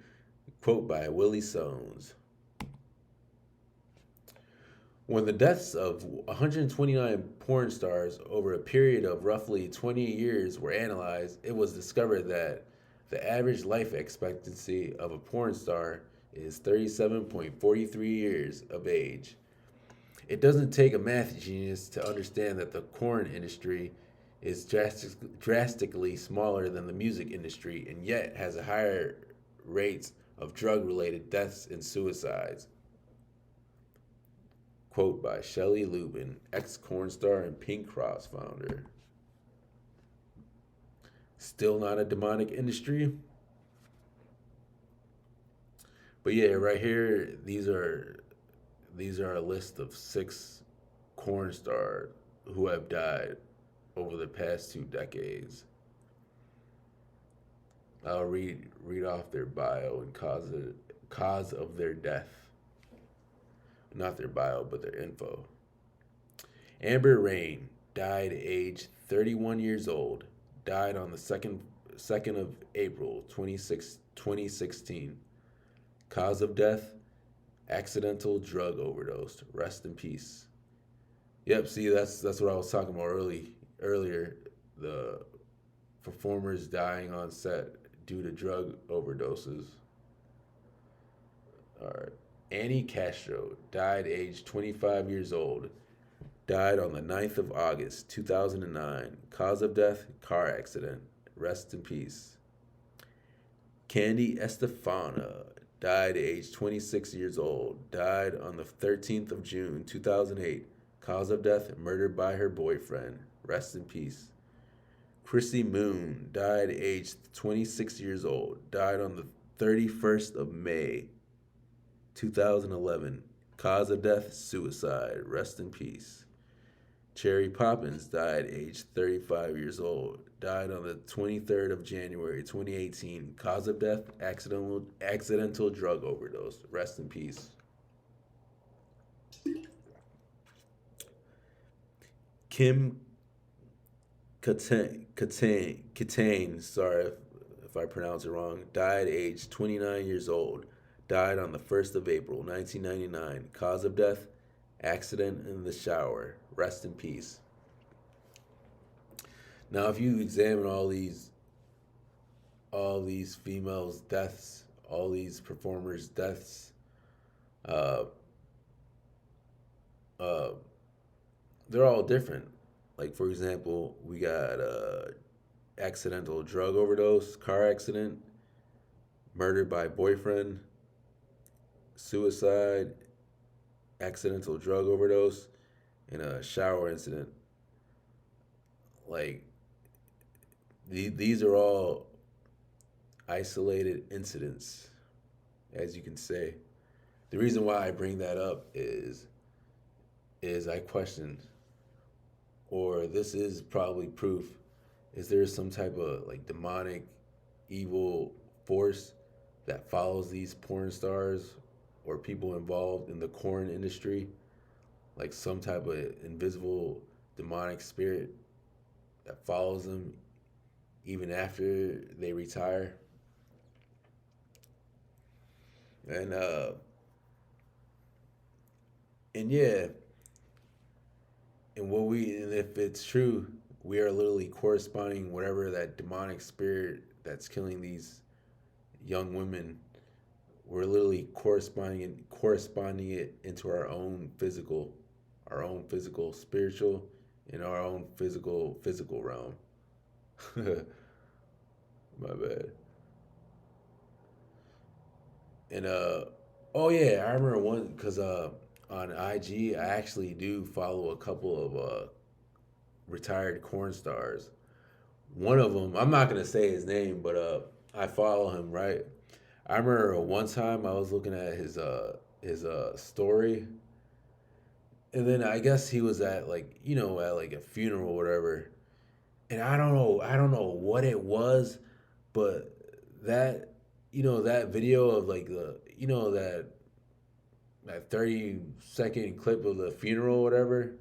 Quote by Willie Soames. When the deaths of 129 porn stars over a period of roughly 20 years were analyzed, it was discovered that the average life expectancy of a porn star is 37.43 years of age. It doesn't take a math genius to understand that the porn industry is drastically smaller than the music industry and yet has a higher rates of drug related deaths and suicides. Quote by Shelley Lubin, ex corn star and Pink Cross founder. Still not a demonic industry? But yeah, right here, these are a list of 6 corn stars who have died over the past 2 decades. I'll read off their bio and cause of their death. Not their bio, but their info. Amber Rain died age 31 years old. Died on the second of April 2016. Cause of death: accidental drug overdose. Rest in peace. Yep. See, that's what I was talking about earlier. The performers dying on set due to drug overdoses. All right. Annie Castro died aged 25 years old. Died on the 9th of August 2009. Cause of death: car accident. Rest in peace. Candy Estefana died aged 26 years old. Died on the 13th of June 2008. Cause of death: murdered by her boyfriend. Rest in peace. Chrissy Moon died aged 26 years old. Died on the 31st of May 2011. Cause of death: suicide. Rest in peace. Cherry Poppins died aged 35 years old. Died on the 23rd of January 2018. Cause of death: accidental drug overdose. Rest in peace. Kim Katane, sorry if I pronounce it wrong, died aged 29 years old. Died on the 1st of April 1999. Cause of death: accident in the shower. Rest in peace. Now, if you examine all these females' deaths, all these performers' deaths, uh, uh, they're all different. Like, for example, we got accidental drug overdose, car accident, murdered by boyfriend, suicide, accidental drug overdose, and a shower incident. Like, these are all isolated incidents, as you can say. The reason why I bring that up is I question, or this is probably proof. Is there some type of like demonic, evil force that follows these porn stars or people involved in the corn industry? Like some type of invisible demonic spirit that follows them even after they retire. And and yeah, and if it's true, we are literally corresponding whatever that demonic spirit that's killing these young women. We're literally corresponding it into our own physical spiritual, and our own physical realm. My bad. And oh yeah, I remember one because on IG I actually do follow a couple of retired corn stars. One of them, I'm not gonna say his name, but I follow him, right. I remember one time I was looking at his story, and then I guess he was at like at like a funeral or whatever, and I don't know what it was, but that that video of like the that 30-second clip of the funeral or whatever.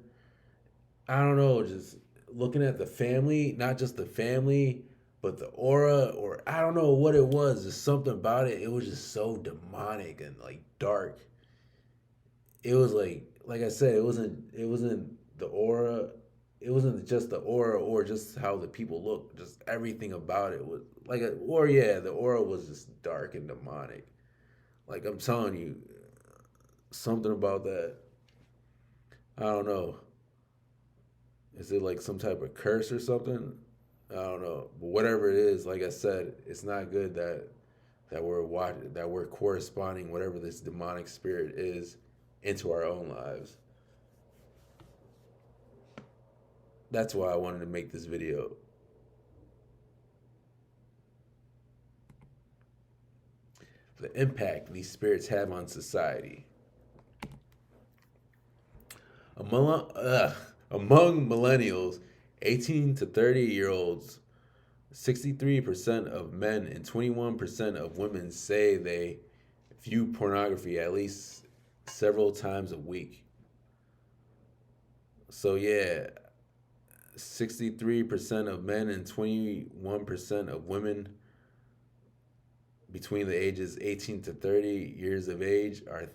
I don't know, just looking at the family, not just the family, but the aura, or I don't know what it was, just something about it. It was just so demonic and like dark. It was like I said, it wasn't the aura. It wasn't just the aura or just how the people look. Just everything about it was like or yeah, the aura was just dark and demonic. Like I'm telling you, something about that. I don't know. Is it like some type of curse or something? I don't know. But whatever it is, like I said, it's not good that we're watching, that we're corresponding whatever this demonic spirit is into our own lives. That's why I wanted to make this video. The impact these spirits have on society. Among millennials, 18 to 30-year-olds, 63% of men and 21% of women say they view pornography at least several times a week. So, yeah, 63% of men and 21% of women between the ages 18 to 30 years of age are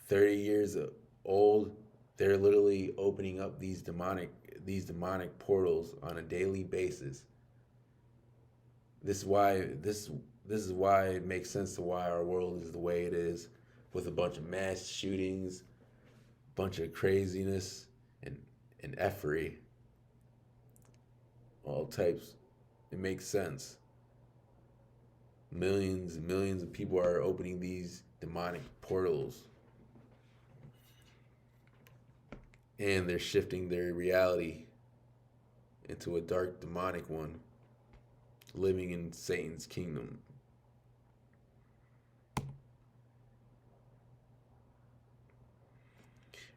30 years old. They're literally opening up these demonic portals on a daily basis. This is why it makes sense to why our world is the way it is, with a bunch of mass shootings, bunch of craziness and effery, all types. It makes sense. Millions and millions of people are opening these demonic portals, and they're shifting their reality into a dark demonic one, living in Satan's kingdom.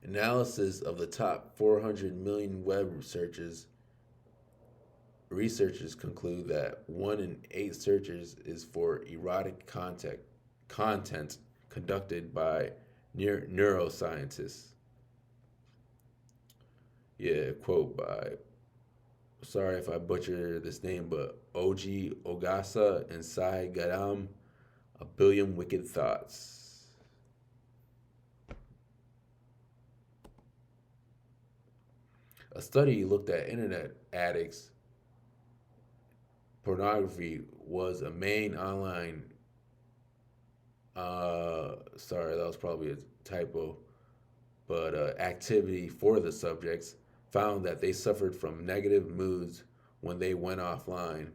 Analysis of the top 400 million web searches. Researchers conclude that 1 in 8 searches is for erotic content conducted by neuroscientists. Yeah, quote by, sorry if I butcher this name, but Oji Ogasa and Sai Gadam, A Billion Wicked Thoughts. A study looked at internet addicts. Pornography was a main online, sorry, that was probably a typo, but activity for the subjects, found that they suffered from negative moods when they went offline.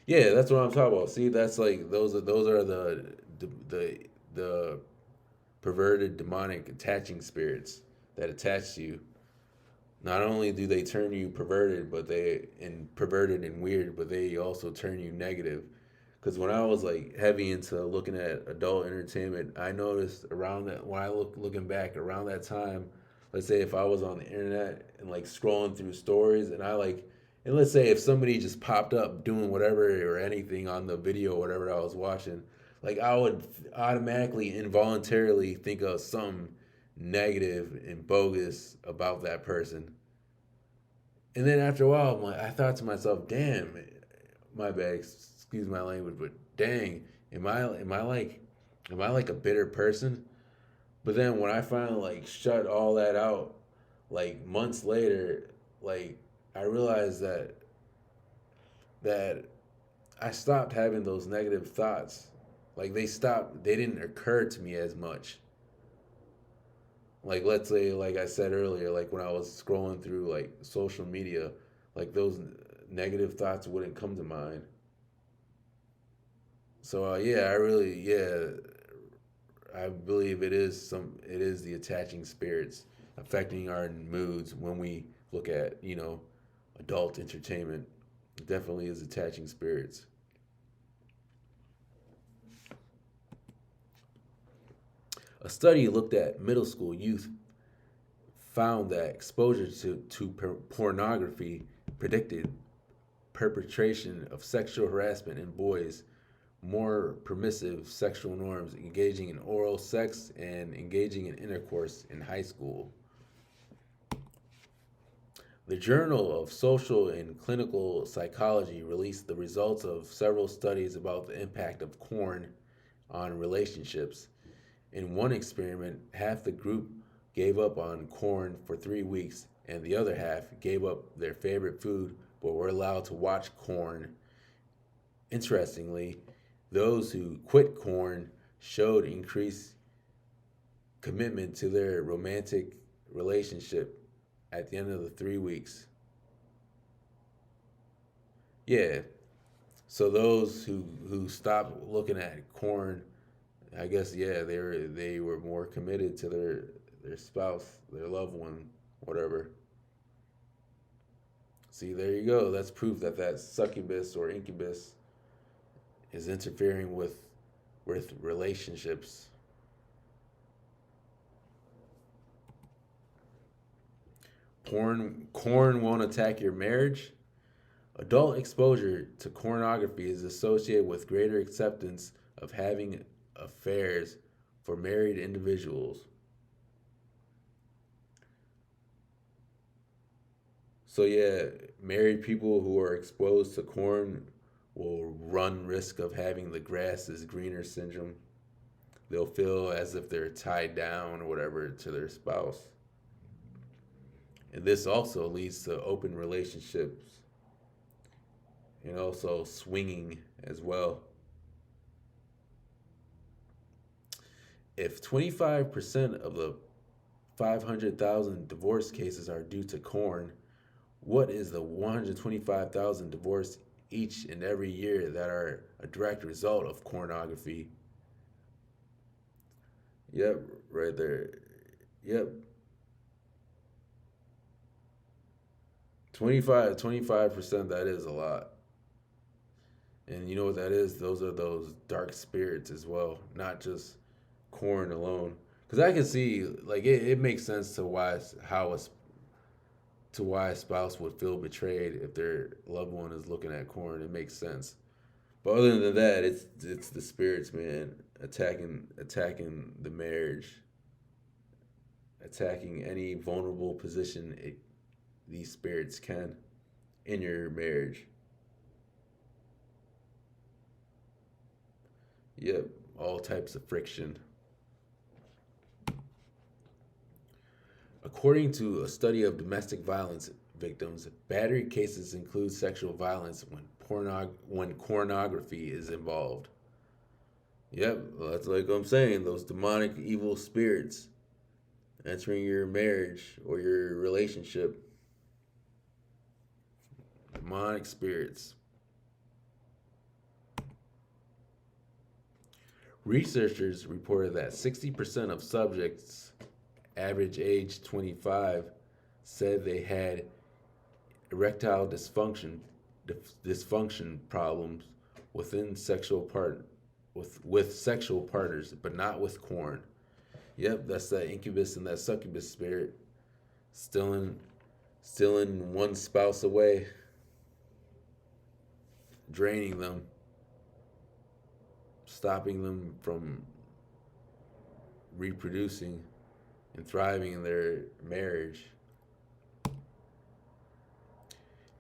Yeah, that's what I'm talking about. See, that's like those are the perverted demonic attaching spirits that attach to you. Not only do they turn you perverted and weird, but they also turn you negative. Because when I was like heavy into looking at adult entertainment, I noticed around that, when I looking back around that time, let's say if I was on the internet and like scrolling through stories, and let's say if somebody just popped up doing whatever or anything on the video or whatever I was watching, like I would automatically involuntarily think of some negative and bogus about that person. And then after a while, I thought to myself, damn, my bad, excuse my language, but dang, am I like a bitter person? But then when I finally like shut all that out, like months later, like I realized that I stopped having those negative thoughts. Like they didn't occur to me as much. Like let's say, like I said earlier, like when I was scrolling through like social media, like those negative thoughts wouldn't come to mind. So yeah, I believe it is the attaching spirits affecting our moods when we look at, adult entertainment. It definitely is attaching spirits. A study looked at middle school youth, found that exposure to pornography predicted perpetration of sexual harassment in boys, more permissive sexual norms, engaging in oral sex, and engaging in intercourse in high school. The Journal of Social and Clinical Psychology released the results of several studies about the impact of corn on relationships. In one experiment, half the group gave up on corn for 3 weeks, and the other half gave up their favorite food but were allowed to watch corn. Interestingly, those who quit corn showed increased commitment to their romantic relationship at the end of the 3 weeks. Yeah, so those who stopped looking at corn, I guess yeah, they were more committed to their spouse, their loved one, whatever. See, there you go. That's proof that that succubus or incubus is interfering with relationships. Corn won't attack your marriage. Adult exposure to pornography is associated with greater acceptance of having affairs for married individuals. So yeah, married people who are exposed to corn will run risk of having the grass is greener syndrome. They'll feel as if they're tied down or whatever to their spouse. And this also leads to open relationships and also swinging as well. If 25% of the 500,000 divorce cases are due to corn, what is the 125,000 divorces each and every year that are a direct result of pornography? Yep, right there. Yep. 25%, that is a lot. And you know what that is? Those are those dark spirits as well, not just corn alone. Because I can see, like, it makes sense to why a spouse would feel betrayed if their loved one is looking at corn. It makes sense. But other than that, it's the spirits, man, attacking the marriage, attacking any vulnerable position these spirits can in your marriage. Yep, all types of friction. According to a study of domestic violence victims, battery cases include sexual violence when pornography is involved. Yep, well, that's like I'm saying, those demonic evil spirits entering your marriage or your relationship. Demonic spirits. Researchers reported that 60% of subjects, average age 25, said they had erectile dysfunction problems within with sexual partners, but not with corn. Yep, that's that incubus and that succubus spirit, stealing one spouse away, draining them, stopping them from reproducing and thriving in their marriage.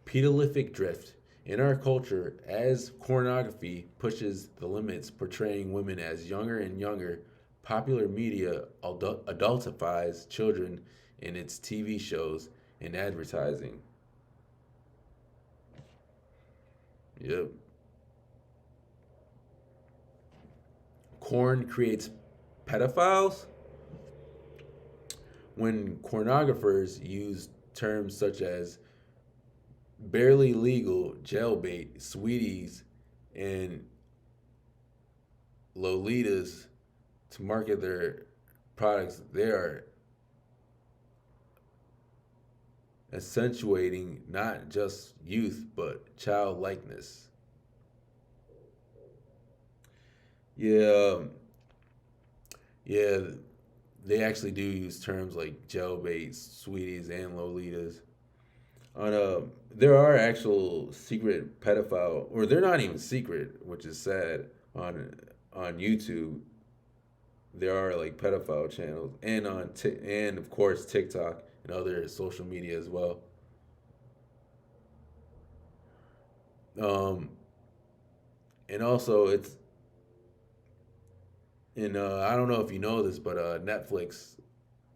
Pedophilic drift. In our culture, as pornography pushes the limits, portraying women as younger and younger, popular media adultifies children in its TV shows and advertising. Yep. Corn creates pedophiles? When pornographers use terms such as barely legal, jailbait, sweeties, and lolitas to market their products, they are accentuating not just youth but childlikeness. Yeah, yeah, they actually do use terms like jailbait, sweeties, and lolitas. On there are actual secret pedophile, or they're not even secret, which is sad. On YouTube, there are like pedophile channels, and and of course TikTok and other social media as well. Um, and also it's in I don't know if you know this, but Netflix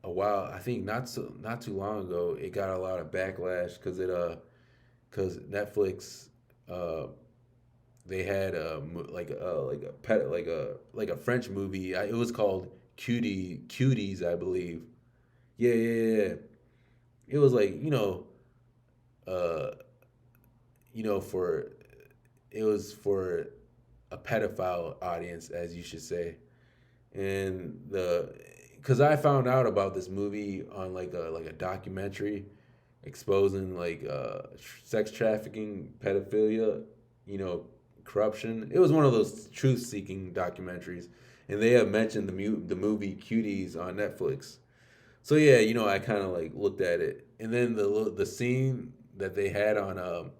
a while I think not too long ago it got a lot of backlash because Netflix uh they had like a French movie. It was called Cuties, I believe. Yeah, yeah, yeah. It was like uh, for it was for a pedophile audience, as you should say. And the because I found out about this movie on like a documentary exposing sex trafficking, pedophilia, you know, corruption. It was one of those truth seeking documentaries, and they have mentioned the movie Cuties on Netflix. So yeah, I kind of like looked at it, and then the scene that they had on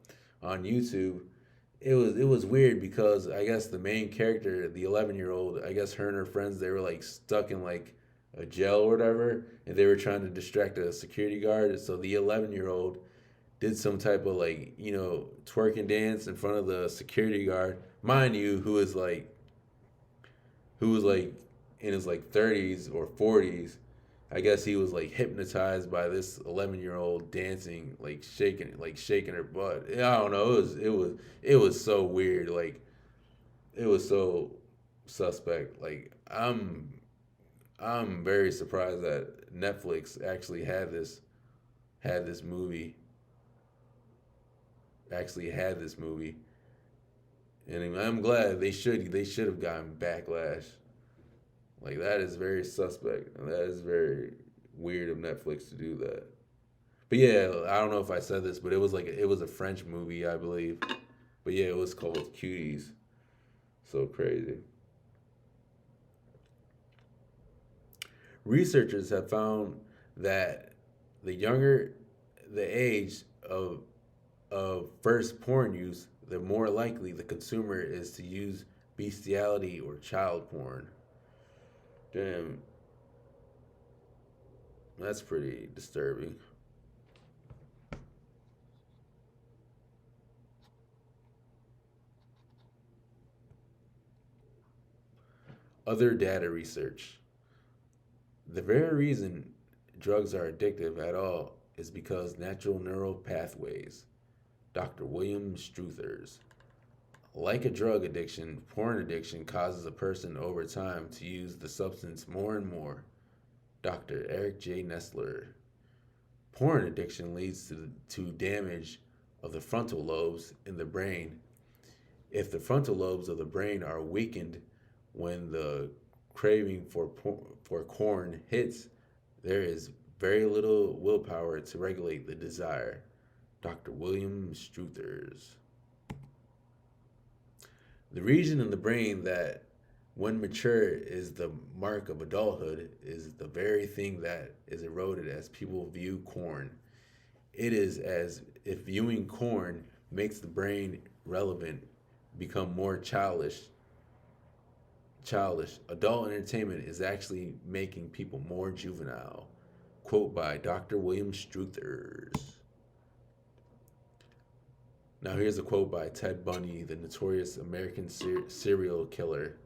YouTube, it was weird because I guess the main character, the 11-year-old, I guess her and her friends they were like stuck in like a jail or whatever, and they were trying to distract a security guard. So the 11-year-old did some type of like twerking dance in front of the security guard, mind you, who was like in his like 30s or 40s. I guess he was like hypnotized by this 11-year-old dancing, like shaking her butt. I don't know. It was so weird. Like it was so suspect. Like I'm very surprised that Netflix actually had this movie. Actually had this movie, and I'm glad they should have gotten backlash. Like that is very suspect. And that is very weird of Netflix to do that. But yeah, I don't know if I said this, but it was a French movie, I believe. But yeah, it was called Cuties. So crazy. Researchers have found that the younger the age of first porn use, the more likely the consumer is to use bestiality or child porn. Damn, that's pretty disturbing. Other data research. The very reason drugs are addictive at all is because natural neural pathways. Dr. William Struthers. Like a drug addiction, porn addiction causes a person over time to use the substance more and more. Dr. Eric J. Nestler. Porn addiction leads to damage of the frontal lobes in the brain. If the frontal lobes of the brain are weakened when the craving for corn hits, there is very little willpower to regulate the desire. Dr. William Struthers. The region in the brain that, when mature, is the mark of adulthood is the very thing that is eroded as people view corn. It is as if viewing corn makes the brain relevant, become more childish. Childish. Adult entertainment is actually making people more juvenile. Quote by Dr. William Struthers. Now, here's a quote by Ted Bundy, the notorious American serial killer.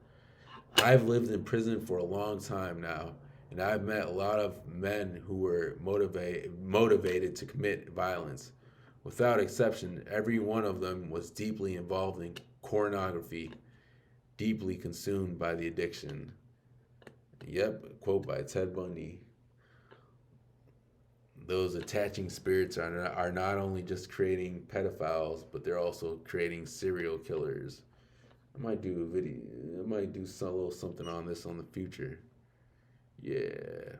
I've lived in prison for a long time now, and I've met a lot of men who were motivated to commit violence. Without exception, every one of them was deeply involved in pornography, deeply consumed by the addiction. Yep, quote by Ted Bundy. Those attaching spirits are not only just creating pedophiles, but they're also creating serial killers. I might do a video. I might do a little something on this on the future. Yeah.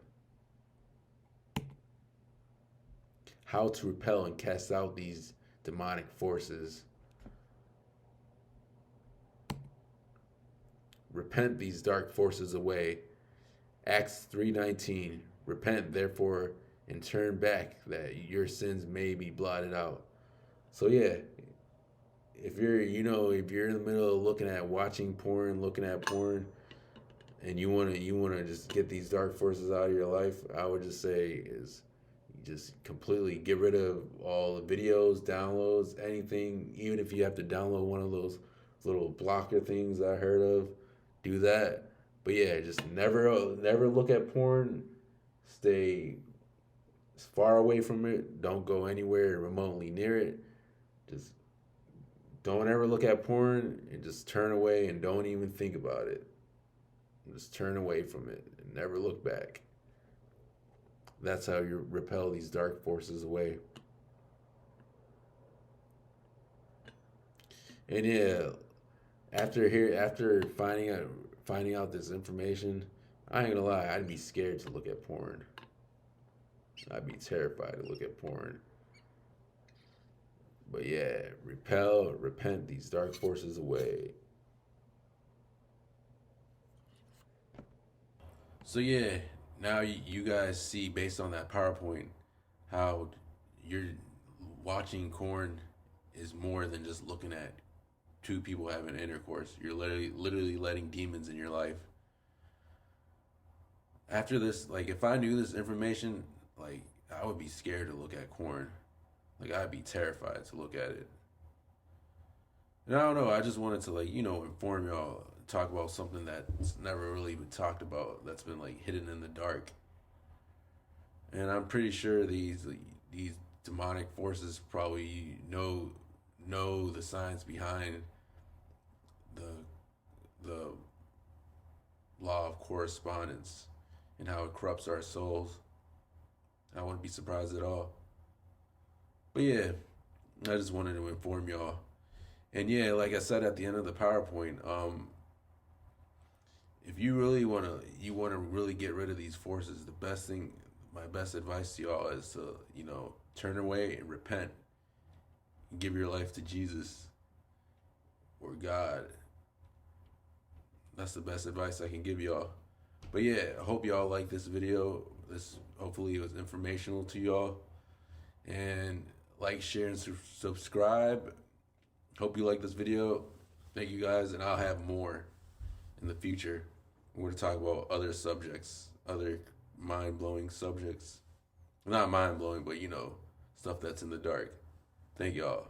How to repel and cast out these demonic forces. Repent these dark forces away. Acts 3:19. Repent therefore and turn back that your sins may be blotted out. So yeah, if you're in the middle of watching porn, looking at porn, and you wanna just get these dark forces out of your life, I would just say is just completely get rid of all the videos, downloads, anything. Even if you have to download one of those little blocker things I heard of, do that. But yeah, just never look at porn. Stay far away from it. Don't go anywhere remotely near it. Just don't ever look at porn and just turn away and don't even think about it. Just turn away from it and never look back. That's how you repel these dark forces away. And yeah, after finding out this information, I ain't gonna lie, I'd be scared to look at porn. I'd be terrified to look at porn. But yeah, repent these dark forces away. So yeah, now you guys see based on that PowerPoint how you're watching corn is more than just looking at two people having intercourse. You're literally letting demons in your life. After this, like if I knew this information, like I would be scared to look at corn. Like I'd be terrified to look at it. And I don't know, I just wanted to inform y'all, talk about something that's never really been talked about, that's been like hidden in the dark. And I'm pretty sure these demonic forces probably know the science behind the law of correspondence and how it corrupts our souls. I wouldn't be surprised at all. But yeah, I just wanted to inform y'all. And yeah, like I said at the end of the PowerPoint, if you wanna really get rid of these forces, my best advice to y'all is to turn away and repent, and give your life to Jesus or God. That's the best advice I can give y'all. But yeah, I hope y'all like this video. This hopefully it was informational to y'all. And like, share, and subscribe. Hope you like this video. Thank you guys, and I'll have more in the future. We're going to talk about other subjects, other mind-blowing subjects. Not mind-blowing, but stuff that's in the dark. Thank y'all.